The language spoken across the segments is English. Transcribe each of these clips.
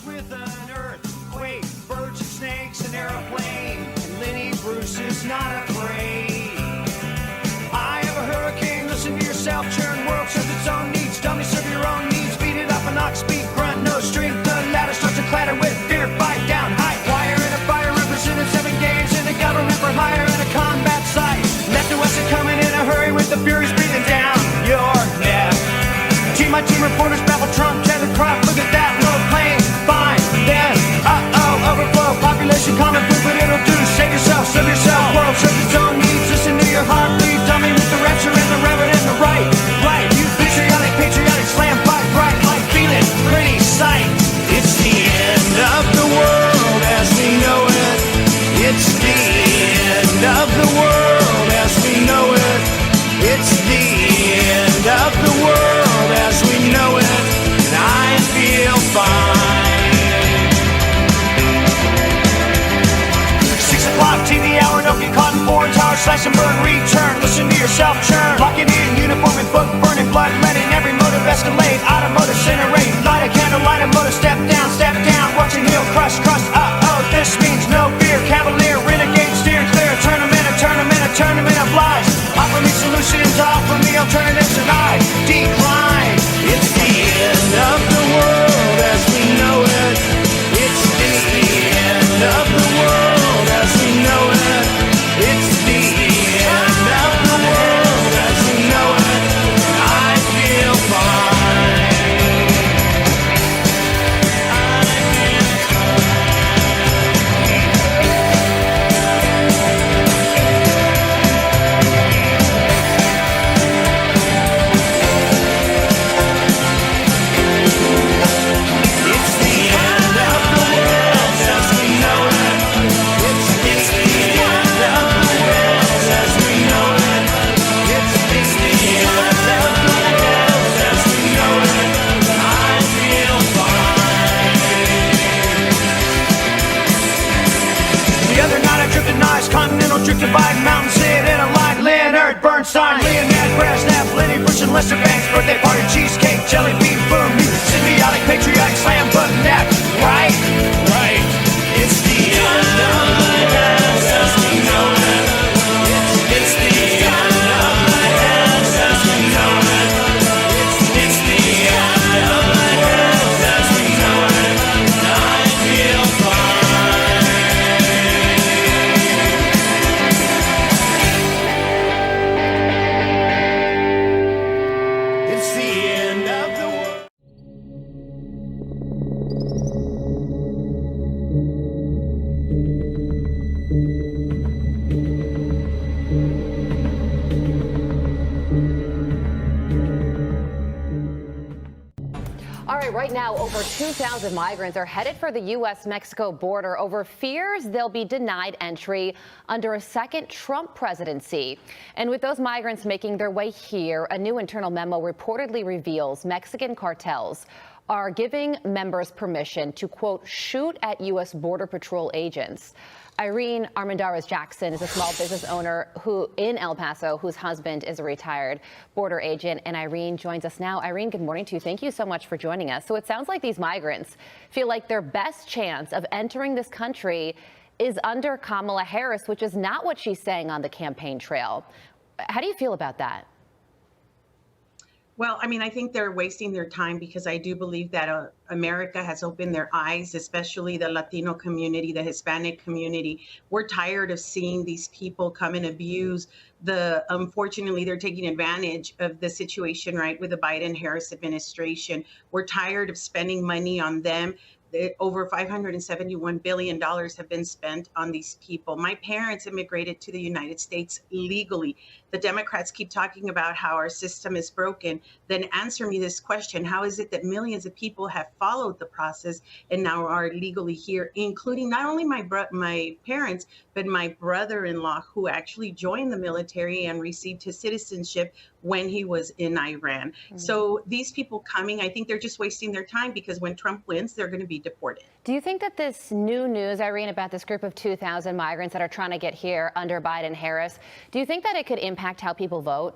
with an earthquake, birds and snakes, an airplane, and Lenny Bruce is not afraid. I have a hurricane, listen to yourself, churn, world serves its own needs, dummy serve your own needs, beat it up an ox, beat, grunt, no strength, the ladder starts to clatter with fear, fight down, high wire in a fire, representing 7 games in a government for hire in a combat site, left to west and coming in a hurry with the furies breathing down your neck. My team reporters babble Trump, Taylor Croft, look at that, low plane, fine, then, overflow, population common food, but it'll do, save yourself, serve yourself, world serves its own needs, listen to your heart, bleed, dummy with the rapture and the reverend and the right, you patriotic, slam, fight, right, like feeling, pretty sight, it's the end of the world as we know it, it's the end of the world as we know it, it's the end of the world as we know it, and I feel fine. 6 o'clock TV hour, don't get caught in foreign towers, slash and burn, return, listen to yourself churn, lock it in, uniform and book, burning blood, letting every motive escalate, automotive incinerate, light a candle, light a motor, step down, watching heel crush, this means no fear, cavalier, renegade, steer clear, tournament of lies, offer me solutions, offer me alternatives, and I decline. It's the end of the world as we know it. It's the end of the world as we know it. It's the end of the world as we know it. I feel fine. Continental drifted by mountain, sit in a line, Leonard Bernstein, Leonard Brezhnev, Lenny Bruce and Lester Banks, birthday party, cheesecake, jelly bean, boom, symbiotic, patriotic, slam, button, neck, right, it's the end of the world as we know it, it's the end of the world as we know it, it's the end of the world as we know it, and I feel fine. Right now, over 2,000 migrants are headed for the U.S.-Mexico border over fears they'll be denied entry under a second Trump presidency. And with those migrants making their way here, a new internal memo reportedly reveals Mexican cartels are giving members permission to, quote, shoot at U.S. Border Patrol agents. Irene Armendariz-Jackson is a small business owner in El Paso whose husband is a retired border agent. And Irene joins us now. Irene, good morning to you. Thank you so much for joining us. So it sounds like these migrants feel like their best chance of entering this country is under Kamala Harris, which is not what she's saying on the campaign trail. How do you feel about that? Well, I mean, I think they're wasting their time because I do believe that America has opened their eyes, especially the Latino community, the Hispanic community. We're tired of seeing these people come and abuse unfortunately, they're taking advantage of the situation, right, with the Biden-Harris administration. We're tired of spending money on them. Over $571 billion have been spent on these people. My parents immigrated to the United States legally. The Democrats keep talking about how our system is broken. Then answer me this question. How is it that millions of people have followed the process and now are legally here, including not only my parents, but my brother-in-law, who actually joined the military and received his citizenship when he was in Iran. Mm-hmm. So these people coming, I think they're just wasting their time because when Trump wins, they're going to be deported. Do you think that this new news, Irene, about this group of 2,000 migrants that are trying to get here under Biden-Harris, do you think that it could impact how people vote?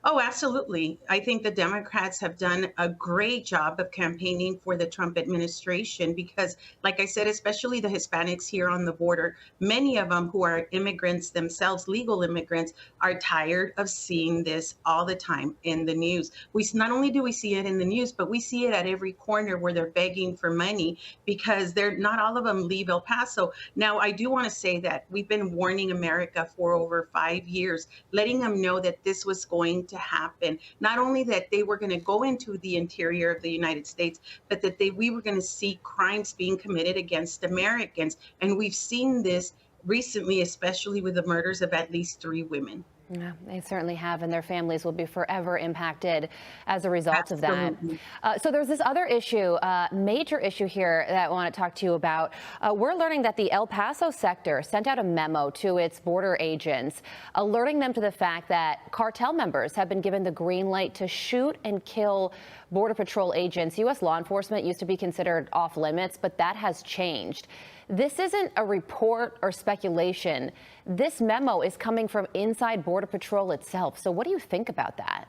Oh, absolutely. I think the Democrats have done a great job of campaigning for the Trump administration because, like I said, especially the Hispanics here on the border, many of them who are immigrants themselves, legal immigrants, are tired of seeing this all the time in the news. We not only do we see it in the news, but we see it at every corner where they're begging for money because they're not all of them leave El Paso. Now, I do want to say that we've been warning America for over 5 years, letting them know that this was going to happen. Not only that they were going to go into the interior of the United States, but that we were going to see crimes being committed against Americans. And we've seen this recently, especially with the murders of at least 3 women. Yeah, they certainly have, and their families will be forever impacted as a result Absolutely. of that. So there's this other issue, major issue here that I want to talk to you about. We're learning that the El Paso sector sent out a memo to its border agents, alerting them to the fact that cartel members have been given the green light to shoot and kill Border Patrol agents. U.S. law enforcement used to be considered off limits, but that has changed. This isn't a report or speculation. This memo is coming from inside Border Patrol itself. So what do you think about that?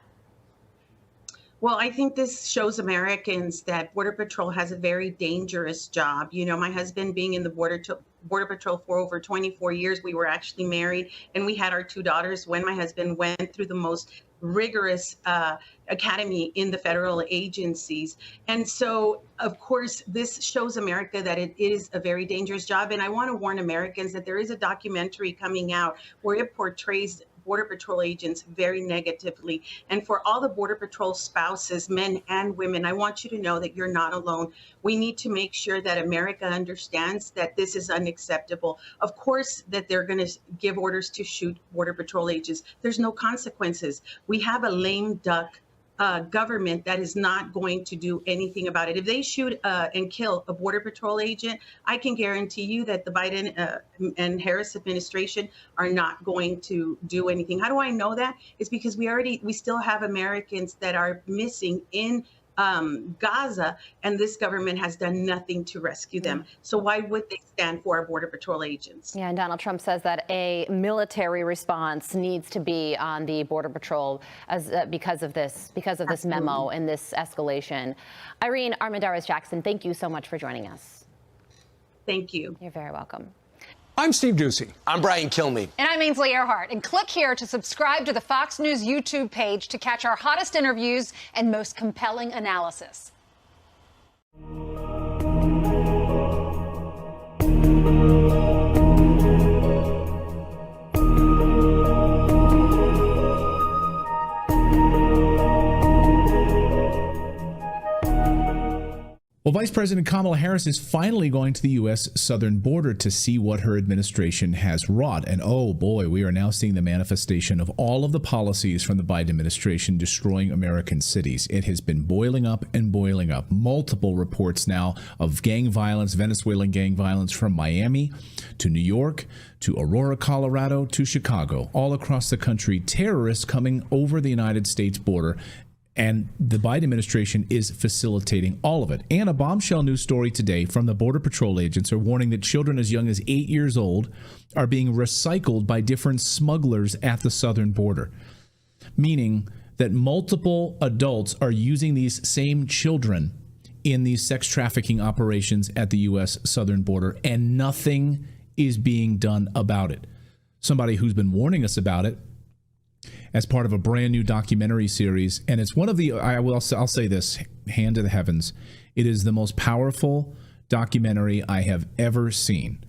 Well, I think this shows Americans that Border Patrol has a very dangerous job. You know, my husband being in the Border Patrol for over 24 years, we were actually married and we had our 2 daughters when my husband went through the most rigorous academy in the federal agencies. And so, of course, this shows America that it is a very dangerous job. And I want to warn Americans that there is a documentary coming out where it portrays Border Patrol agents very negatively. And for all the Border Patrol spouses, men and women, I want you to know that you're not alone. We need to make sure that America understands that this is unacceptable. Of course, that they're going to give orders to shoot Border Patrol agents. There's no consequences. We have a lame duck government that is not going to do anything about it. If they shoot and kill a Border Patrol agent, I can guarantee you that the Biden and Harris administration are not going to do anything. How do I know that? It's because we still have Americans that are missing in Gaza, and this government has done nothing to rescue them. So why would they stand for our Border Patrol agents? Yeah, and Donald Trump says that a military response needs to be on the Border Patrol because of this memo and this escalation. Irene Armendariz-Jackson, thank you so much for joining us. Thank you. You're very welcome. I'm Steve Ducey. I'm Brian Kilmeade. And I'm Ainsley Earhart. And click here to subscribe to the Fox News YouTube page to catch our hottest interviews and most compelling analysis. Well, Vice President Kamala Harris is finally going to the U.S. southern border to see what her administration has wrought. And oh boy, we are now seeing the manifestation of all of the policies from the Biden administration destroying American cities. It has been boiling up and boiling up. Multiple reports now of gang violence, Venezuelan gang violence from Miami to New York to Aurora, Colorado to Chicago. All across the country, terrorists coming over the United States border. And the Biden administration is facilitating all of it. And a bombshell news story today from the Border Patrol agents are warning that children as young as 8 years old are being recycled by different smugglers at the southern border, meaning that multiple adults are using these same children in these sex trafficking operations at the U.S. southern border, and nothing is being done about it. Somebody who's been warning us about it as part of a brand new documentary series. And it's one of the, I'll say this, hand to the heavens, it is the most powerful documentary I have ever seen.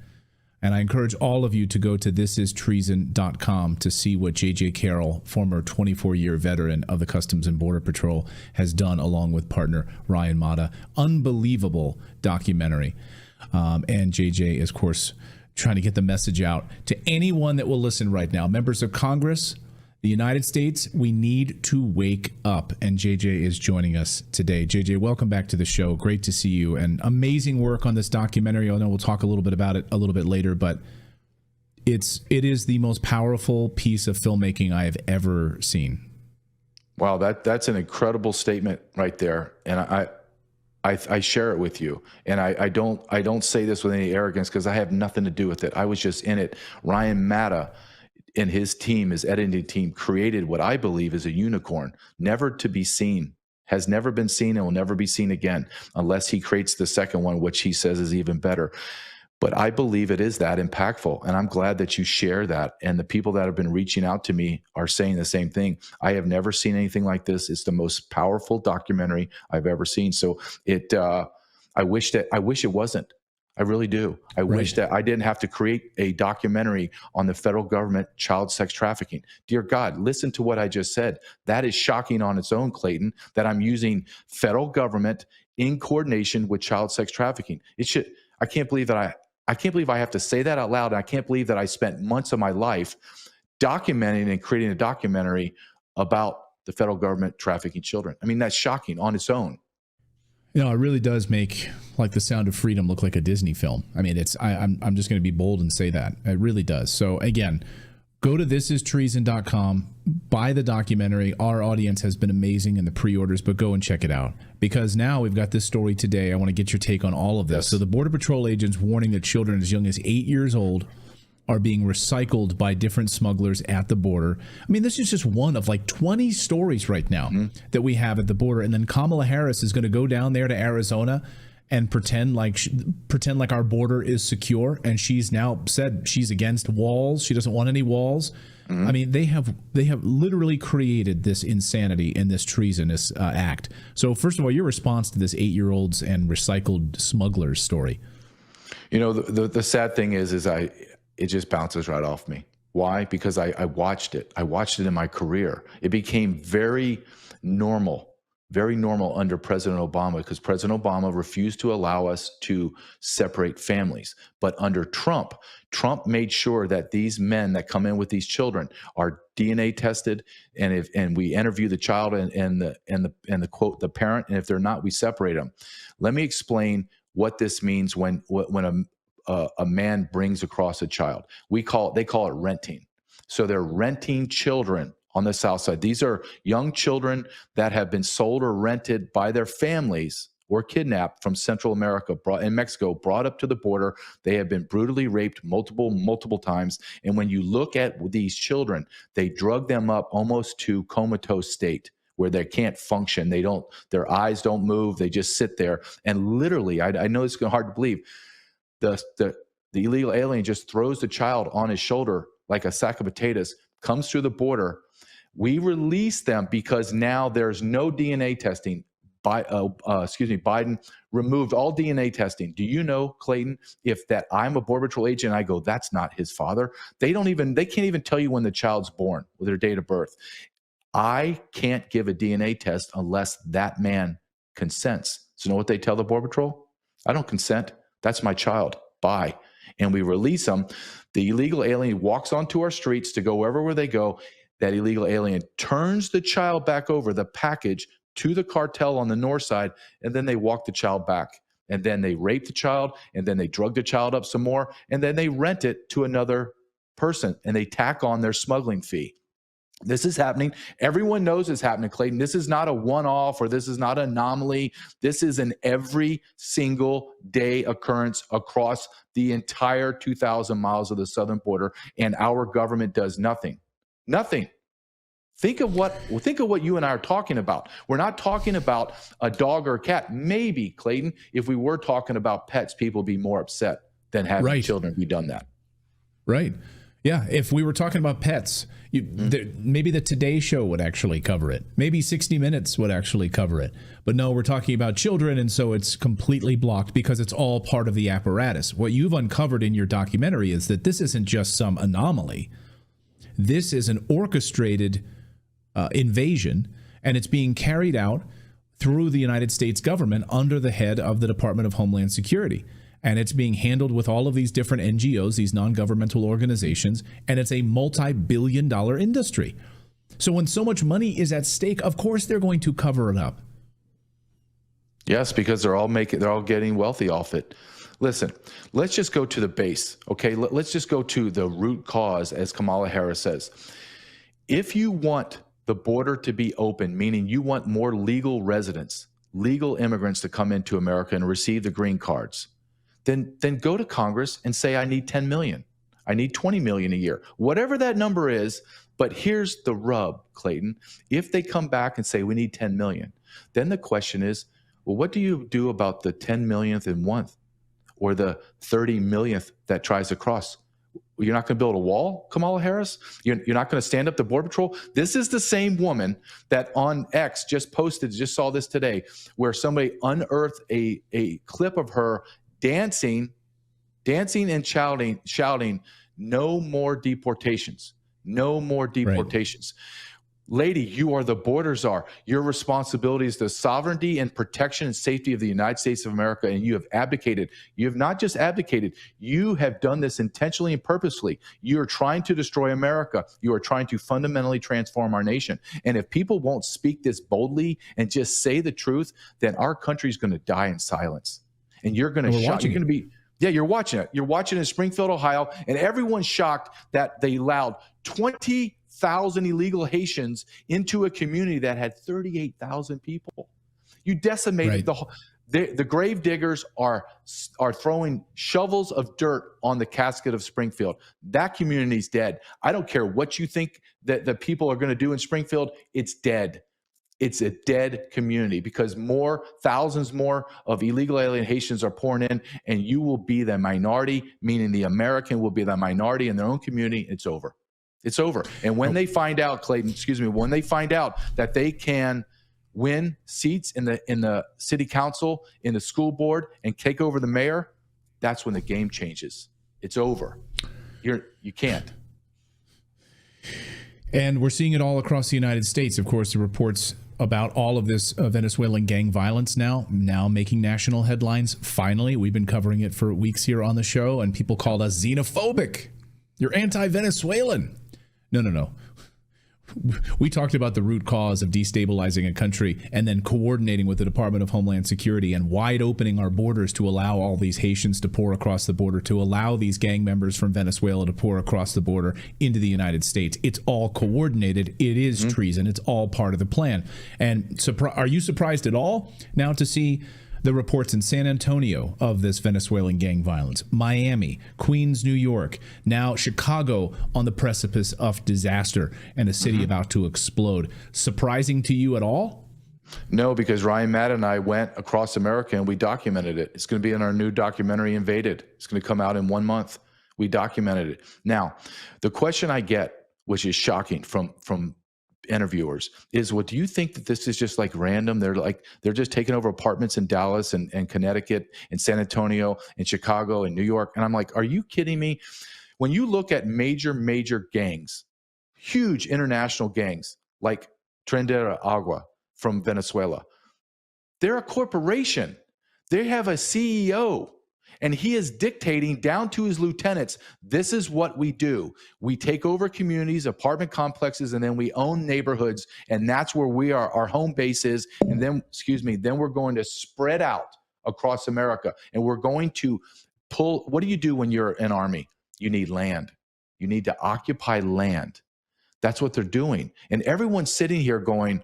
And I encourage all of you to go to thisistreason.com to see what J.J. Carroll, former 24-year veteran of the Customs and Border Patrol, has done along with partner Ryan Mata. Unbelievable documentary. And J.J. is, of course, trying to get the message out to anyone that will listen right now. Members of Congress, the United States, we need to wake up. And JJ is joining us today. JJ, welcome back to the show. Great to see you. And amazing work on this documentary. I know we'll talk a little bit about it a little bit later, but it is the most powerful piece of filmmaking I have ever seen. Wow, that's an incredible statement right there. And I share it with you. And I don't say this with any arrogance because I have nothing to do with it. I was just in it. Ryan Mata and his team, his editing team, created what I believe is a unicorn, never to be seen, has never been seen, and will never be seen again unless he creates the second one, which he says is even better. But I believe it is that impactful, and I'm glad that you share that. And the people that have been reaching out to me are saying the same thing. I have never seen anything like this. It's the most powerful documentary I've ever seen. So I wish it wasn't. I really do. I wish that I didn't have to create a documentary on the federal government child sex trafficking. Dear God, listen to what I just said. That is shocking on its own, Clayton, that I'm using federal government in coordination with child sex trafficking. I can't believe that I can't believe I have to say that out loud. And I can't believe that I spent months of my life documenting and creating a documentary about the federal government trafficking children. I mean, that's shocking on its own. You know, it really does make like The Sound of Freedom look like a Disney film. I mean, I'm just going to be bold and say that. It really does. So again, go to thisistreason.com, buy the documentary. Our audience has been amazing in the pre-orders, but go and check it out. Because now we've got this story today. I want to get your take on all of this. Yes. So the Border Patrol agents warning that children as young as 8 years old are being recycled by different smugglers at the border. I mean, this is just one of like 20 stories right now that we have at the border. And then Kamala Harris is going to go down there to Arizona and pretend like our border is secure. And she's now said she's against walls. She doesn't want any walls. I mean, they have literally created this insanity and this treasonous act. So first of all, your response to this 8-year-olds and recycled smugglers story. You know, the sad thing is it just bounces right off me. Why? Because I watched it. I watched it in my career. It became very normal under President Obama, because President Obama refused to allow us to separate families. But under Trump made sure that these men that come in with these children are DNA tested, and we interview the child and the quote the parent, and if they're not, we separate them. Let me explain what this means when a man brings across a child. They call it renting. So they're renting children on the South Side. These are young children that have been sold or rented by their families or kidnapped from Central America and Mexico, brought up to the border. They have been brutally raped multiple times. And when you look at these children, they drug them up almost to comatose state, where they can't function. Their eyes don't move. They just sit there. And literally, I know it's hard to believe, the illegal alien just throws the child on his shoulder like a sack of potatoes, comes through the border. We release them because now there's no DNA testing. Biden removed all DNA testing. Do you know, Clayton, if that I'm a Border Patrol agent, I go, that's not his father. They can't even tell you when the child's born with their date of birth. I can't give a DNA test unless that man consents. So you know what they tell the Border Patrol? I don't consent. That's my child. Bye. And we release them. The illegal alien walks onto our streets to go wherever they go. That illegal alien turns the child back over, the package, to the cartel on the north side, and then they walk the child back. And then they rape the child, and then they drug the child up some more, and then they rent it to another person, and they tack on their smuggling fee. This is happening. Everyone knows it's happening, Clayton. This is not a one-off, or this is not an anomaly. This is an every single day occurrence across the entire 2,000 miles of the southern border, and our government does nothing. Nothing. Think of what you and I are talking about. We're not talking about a dog or a cat. Maybe, Clayton, if we were talking about pets, people would be more upset than having children be done that. Right. Yeah, if we were talking about pets, maybe the Today Show would actually cover it. Maybe 60 Minutes would actually cover it. But no, we're talking about children, and so it's completely blocked because it's all part of the apparatus. What you've uncovered in your documentary is that this isn't just some anomaly. This is an orchestrated invasion, and it's being carried out through the United States government under the head of the Department of Homeland Security. And it's being handled with all of these different NGOs, these non-governmental organizations, and it's a multi-billion-dollar industry. So when so much money is at stake, of course they're going to cover it up. Yes, because they're all getting wealthy off it. Listen, let's just go to the base, okay? Let's just go to the root cause, as Kamala Harris says. If you want the border to be open, meaning you want more legal residents, legal immigrants to come into America and receive the green cards, then go to Congress and say, I need 10 million. I need 20 million a year, whatever that number is. But here's the rub, Clayton. If they come back and say we need 10 million, then the question is, well, what do you do about the 10 millionth in one or the 30 millionth that tries to cross? You're not going to build a wall, Kamala Harris? You're not going to stand up to Border Patrol? This is the same woman that on X just saw this today, where somebody unearthed a clip of her dancing and shouting, no more deportations, no more deportations. Right. Lady, you are the border czar. Your responsibility is the sovereignty and protection and safety of the United States of America, and you have abdicated. You have not just abdicated. You have done this intentionally and purposely. You are trying to destroy America. You are trying to fundamentally transform our nation. And if people won't speak this boldly and just say the truth, then our country is going to die in silence. And you're going to shock. You're going to be, yeah, you're watching it. You're watching it in Springfield, Ohio, and everyone's shocked that they allowed 20,000 illegal Haitians into a community that had 38,000 people. You decimated the grave diggers are throwing shovels of dirt on the casket of Springfield. That community's dead. I don't care what you think that the people are going to do in Springfield. It's dead. It's a dead community because thousands more of illegal alien Haitians are pouring in, and you will be the minority, meaning the American will be the minority in their own community. It's over. It's over. And when they find out, Clayton, when they find out that they can win seats in the city council, in the school board, and take over the mayor, that's when the game changes. It's over. You can't. And we're seeing it all across the United States. Of course, the reports about all of this Venezuelan gang violence now making national headlines. Finally, we've been covering it for weeks here on the show, and people called us xenophobic. You're anti-Venezuelan. No. We talked about the root cause of destabilizing a country and then coordinating with the Department of Homeland Security and wide opening our borders to allow all these Haitians to pour across the border, to allow these gang members from Venezuela to pour across the border into the United States. It's all coordinated. It is treason. It's all part of the plan. And are you surprised at all now to see the reports in San Antonio of this Venezuelan gang violence, Miami, Queens, New York, now Chicago on the precipice of disaster and a city about to explode? Surprising to you at all? No, because Ryan Madden and I went across America and we documented it. It's going to be in our new documentary, Invaded. It's going to come out in 1 month. We documented it. Now, the question I get, which is shocking from interviewers, is, well, do you think that this is just like random? They're just taking over apartments in Dallas and Connecticut and San Antonio and Chicago and New York. And I'm like, are you kidding me? When you look at major gangs, huge international gangs like Tren de Agua from Venezuela, they're a corporation. They have a CEO. And he is dictating down to his lieutenants, this is what we do. We take over communities, apartment complexes, and then we own neighborhoods. And that's where our home base is. And then, then we're going to spread out across America. And we're going to what do you do when you're an army? You need land. You need to occupy land. That's what they're doing. And everyone's sitting here going,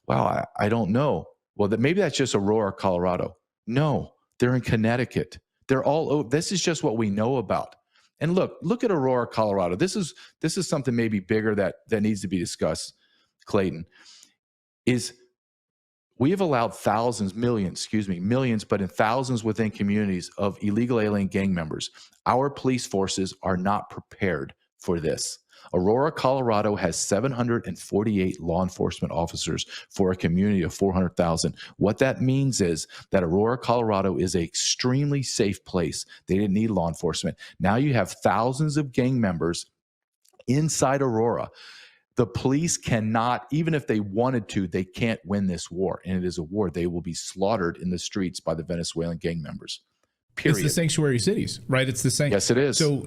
wow, I don't know. Well, maybe that's just Aurora, Colorado. No, they're in Connecticut. They're all over. This is just what we know about. And look at Aurora, Colorado. This is something maybe bigger that needs to be discussed, Clayton, is we have allowed millions, but in thousands within communities of illegal alien gang members. Our police forces are not prepared for this. Aurora, Colorado has 748 law enforcement officers for a community of 400,000. What that means is that Aurora, Colorado is an extremely safe place. They didn't need law enforcement. Now you have thousands of gang members inside Aurora. The police cannot, even if they wanted to, they can't win this war. And it is a war. They will be slaughtered in the streets by the Venezuelan gang members. Period. It's the sanctuary cities, right? It's the same. Yes, it is. So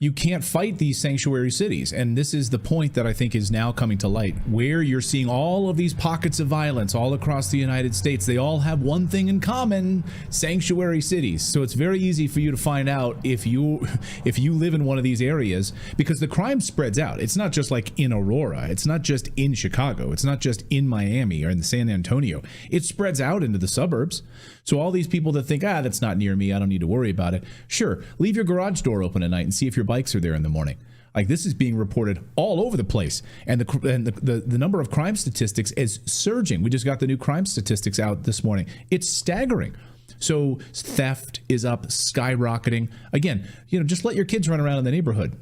you can't fight these sanctuary cities. And this is the point that I think is now coming to light, where you're seeing all of these pockets of violence all across the United States. They all have one thing in common: sanctuary cities. So it's very easy for you to find out if you live in one of these areas, because the crime spreads out. It's not just like in Aurora. It's not just in Chicago. It's not just in Miami or in San Antonio. It spreads out into the suburbs. So all these people that think, that's not near me, I don't need to worry about it. Sure, leave your garage door open at night and see if your bikes are there in the morning. Like, this is being reported all over the place, and the number of crime statistics is surging. We just got the new crime statistics out this morning. It's staggering. So theft is up, skyrocketing. Again, just let your kids run around in the neighborhood.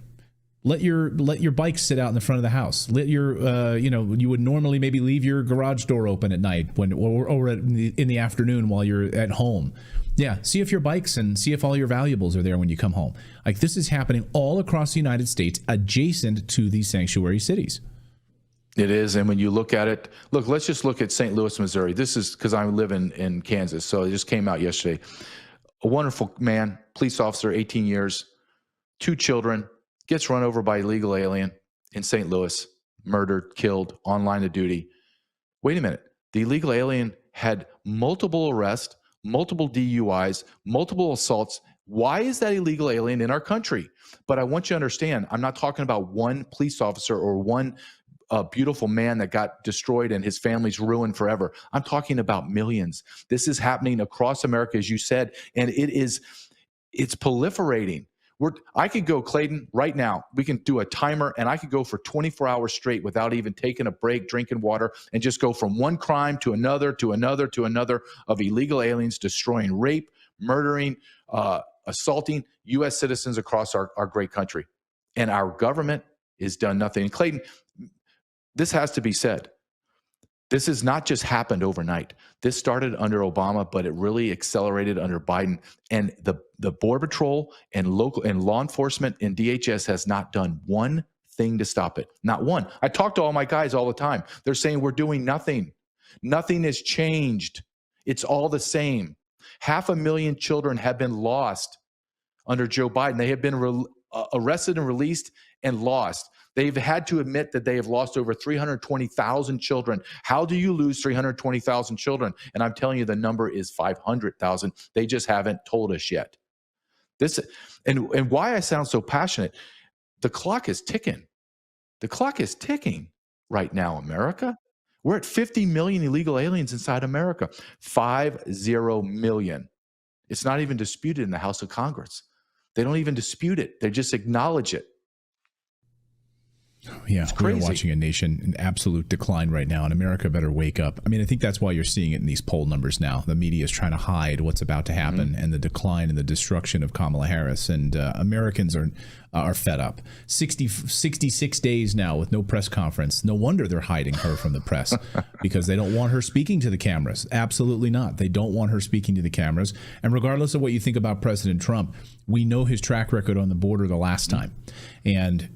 Let your bike sit out in the front of the house. Let your you would normally maybe leave your garage door open at night or in the afternoon while you're at home. Yeah, see if your bikes and see if all your valuables are there when you come home. Like, this is happening all across the United States, adjacent to these sanctuary cities. It is. And when you look at it, let's just look at St. Louis, Missouri. This is because I live in Kansas, so it just came out yesterday. A wonderful man, police officer, 18 years, 2 children, gets run over by illegal alien in St. Louis, murdered, killed, on line of duty. Wait a minute. The illegal alien had multiple arrests, multiple DUIs, multiple assaults. Why is that illegal alien in our country? But I want you to understand, I'm not talking about one police officer or one beautiful man that got destroyed and his family's ruined forever. I'm talking about millions. This is happening across America, as you said, and it's proliferating. I could go, Clayton, right now. We can do a timer, and I could go for 24 hours straight without even taking a break, drinking water, and just go from one crime to another, to another, to another of illegal aliens destroying, rape, murdering, assaulting U.S. citizens across our great country. And our government has done nothing. And Clayton, this has to be said. This has not just happened overnight. This started under Obama, but it really accelerated under Biden. And the Border Patrol and local and law enforcement and DHS has not done one thing to stop it. Not one. I talk to all my guys all the time. They're saying we're doing nothing. Nothing has changed. It's all the same. 500,000 children have been lost under Joe Biden. They have been arrested and released and lost. They've had to admit that they have lost over 320,000 children. How do you lose 320,000 children? And I'm telling you, the number is 500,000. They just haven't told us yet. And why I sound so passionate, the clock is ticking. The clock is ticking right now, America. We're at 50 million illegal aliens inside America. 50 million. It's not even disputed in the House of Congress. They don't even dispute it. They just acknowledge it. Yeah, we're watching a nation in absolute decline right now, and America better wake up. I mean, I think that's why you're seeing it in these poll numbers now. The media is trying to hide what's about to happen and the decline and the destruction of Kamala Harris, and Americans are fed up. 66 days now with no press conference. No wonder they're hiding her from the press because they don't want her speaking to the cameras. Absolutely not. They don't want her speaking to the cameras. And regardless of what you think about President Trump, we know his track record on the border the last time. And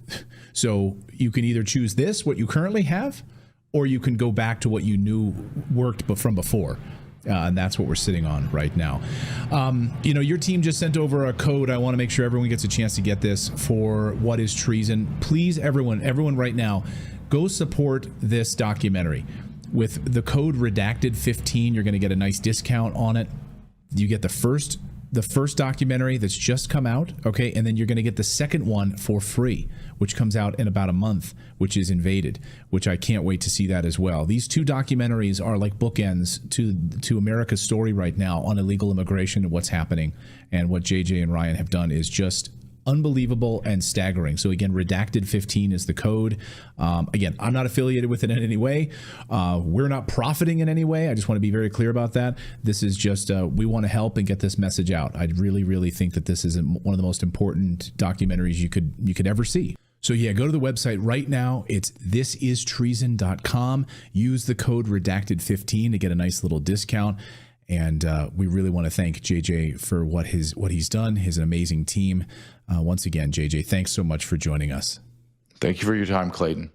so you can either choose this, what you currently have, or you can go back to what you knew worked but from before. And that's what we're sitting on right now. Your team just sent over a code. I want to make sure everyone gets a chance to get this for What is Treason. Please, everyone right now, go support this documentary. With the code redacted15, you're going to get a nice discount on it. You get the first documentary that's just come out, okay, and then you're going to get the second one for free, which comes out in about a month, which is Invaded, which I can't wait to see that as well. These 2 documentaries are like bookends to America's story right now on illegal immigration and what's happening, and what JJ and Ryan have done is just unbelievable and staggering. So again, redacted15 is the code. Again, I'm not affiliated with it in any way. We're not profiting in any way. I just want to be very clear about that. This is just we want to help and get this message out. I really, really think that this is one of the most important documentaries you could ever see. So yeah, go to the website right now. It's thisistreason.com. Use the code redacted15 to get a nice little discount. And we really want to thank JJ for what he's done, his amazing team. Once again, JJ, thanks so much for joining us. Thank you for your time, Clayton.